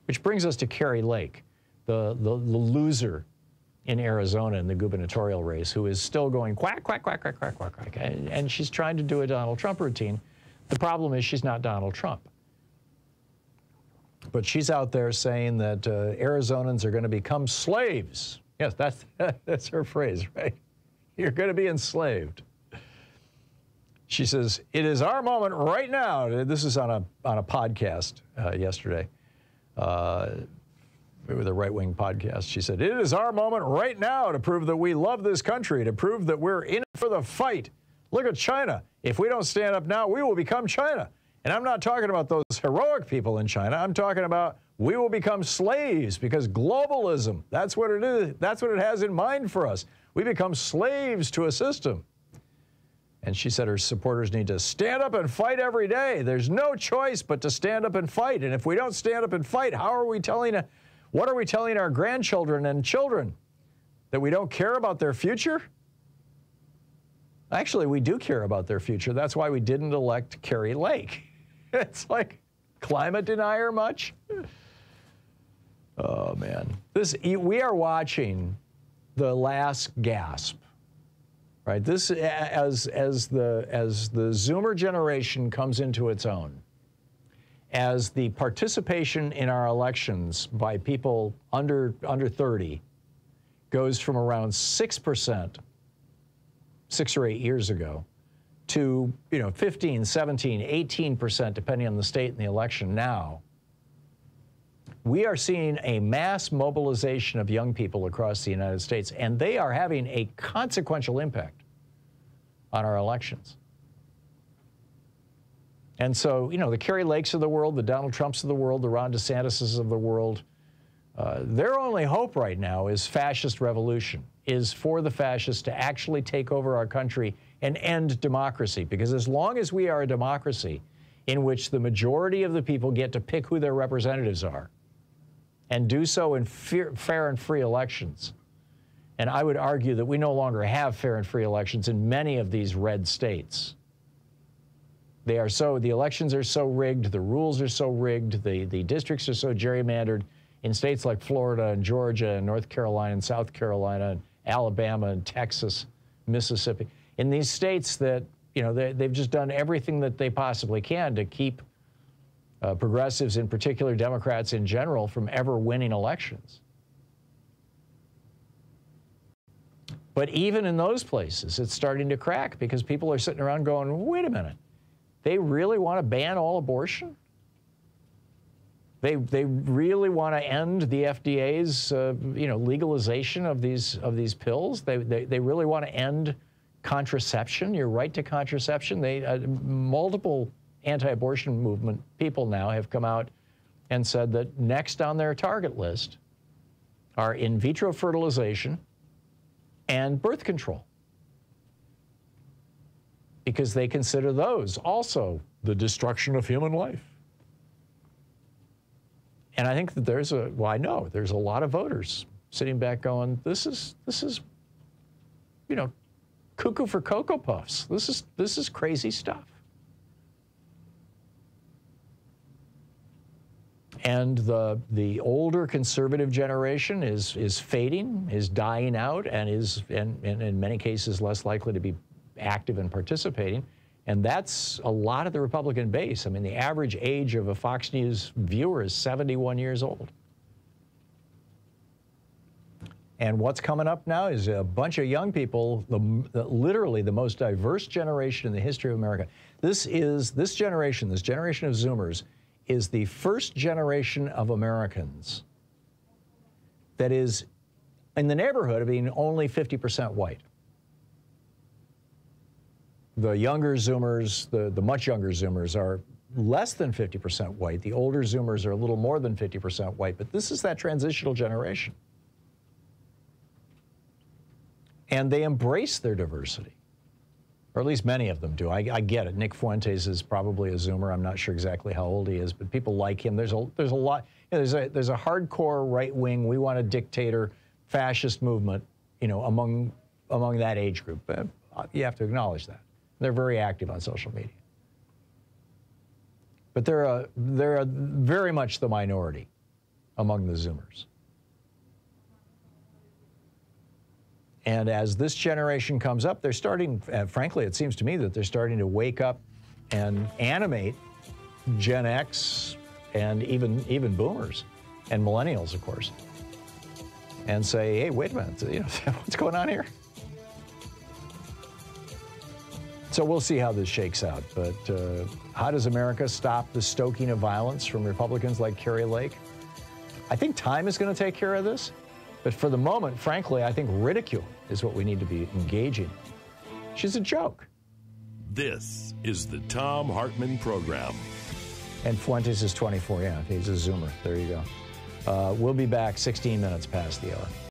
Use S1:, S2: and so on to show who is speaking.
S1: Which brings us to Kari Lake, the loser in Arizona in the gubernatorial race, who is still going quack, quack, quack, quack, quack, quack, quack. And she's trying to do a Donald Trump routine. The problem is she's not Donald Trump. But she's out there saying that Arizonans are going to become slaves. Yes, that's her phrase, right? You're going to be enslaved. She says, it is our moment right now. This is on a podcast yesterday. With a right-wing podcast. She said, it is our moment right now to prove that we love this country, to prove that we're in it for the fight. Look at China. If we don't stand up now, we will become China. And I'm not talking about those heroic people in China. I'm talking about we will become slaves because globalism, that's what it is. That's what it has in mind for us. We become slaves to a system. And she said her supporters need to stand up and fight every day. There's no choice but to stand up and fight. And if we don't stand up and fight, what are we telling our grandchildren and children? That we don't care about their future? Actually, we do care about their future. That's why we didn't elect Kari Lake. It's like, climate denier much? Oh, man. We are watching the last gasp, right? This, as the Zoomer generation comes into its own, as the participation in our elections by people under 30 goes from around 6% 6 or 8 years ago to 15, 17, 18%, depending on the state and the election now, we are seeing a mass mobilization of young people across the United States, and they are having a consequential impact on our elections. And so, the Kari Lakes of the world, the Donald Trumps of the world, the Ron DeSantises of the world, their only hope right now is fascist revolution, is for the fascists to actually take over our country and end democracy. Because as long as we are a democracy in which the majority of the people get to pick who their representatives are and do so in fair and free elections, and I would argue that we no longer have fair and free elections in many of these red states. The elections are so rigged, the rules are so rigged, the districts are so gerrymandered in states like Florida and Georgia and North Carolina and South Carolina and Alabama and Texas, Mississippi. In these states that, they've just done everything that they possibly can to keep progressives, in particular Democrats in general, from ever winning elections. But even in those places, it's starting to crack because people are sitting around going, wait a minute. They really want to ban all abortion? They really want to end the FDA's legalization of these pills? They really want to end contraception, your right to contraception? Multiple anti-abortion movement people now have come out and said that next on their target list are in vitro fertilization and birth control, because they consider those also the destruction of human life. And I think that there's a lot of voters sitting back going, this is cuckoo for Cocoa Puffs. This is crazy stuff. And the older conservative generation is fading, is dying out, and is in many cases less likely to be active and participating. And that's a lot of the Republican base. I mean, the average age of a Fox News viewer is 71 years old. And what's coming up now is a bunch of young people, literally the most diverse generation in the history of America. This generation of Zoomers, is the first generation of Americans that is in the neighborhood of being only 50% white. The younger Zoomers, the much younger Zoomers are less than 50% white. The older Zoomers are a little more than 50% white, but this is that transitional generation. And they embrace their diversity, or at least many of them do. I get it. Nick Fuentes is probably a Zoomer. I'm not sure exactly how old he is, but people like him. There's a lot. There's a hardcore right-wing, we want a dictator, fascist movement, among that age group. You have to acknowledge that. They're very active on social media. But they're very much the minority. among the Zoomers. And as this generation comes up, they're starting, frankly, it seems to me that they're starting to wake up and animate Gen X and even boomers and millennials, of course, and say, hey, wait a minute, what's going on here? So we'll see how this shakes out. But how does America stop the stoking of violence from Republicans like Kari Lake? I think time is going to take care of this. But for the moment, frankly, I think ridicule is what we need to be engaging. She's a joke.
S2: This is the Thom Hartmann Program.
S1: And Fuentes is 24, yeah, he's a Zoomer. There you go. We'll be back 16 minutes past the hour.